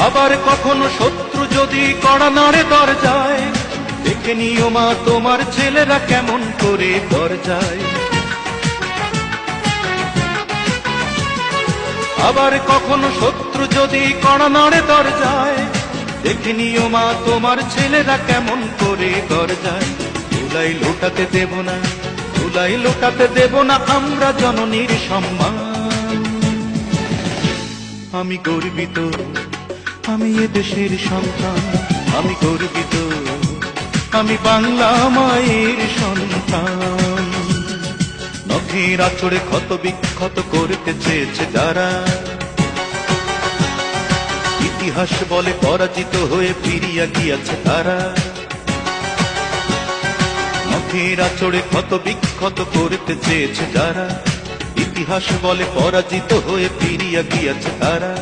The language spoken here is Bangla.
আবার কখনো শত্রু যদি কড়া নাড়ে দরজায়, দেখে নিও মা তোমার ছেলেরা কেমন করে দরজায়। আবার কখনো শত্রু যদি কড়া নাড়ে দরজায়, দেখে নিও মা তোমার ছেলেরা কেমন করে দরজায়। ধুলাই লোটাতে দেব না, ধুলাই লোটাতে দেব না আমরা জননীর সম্মান। আমি গর্বিত, আমি এ দেশের সন্তান, আমি গর্বিত, আমি বাংলা মায়ের সন্তান। নখের আঁচড়ে ক্ষত বিক্ষত করতে চেয়েছে যারা, ইতিহাস বলে পরাজিত হয়ে ফিরিয়া গিয়াছে তারা। নখের আঁচড়ে ক্ষত বিক্ষত করতে চেয়েছে যারা, ইতিহাস বলে পরাজিত হয়ে ফিরিয়া গিয়াছে তারা।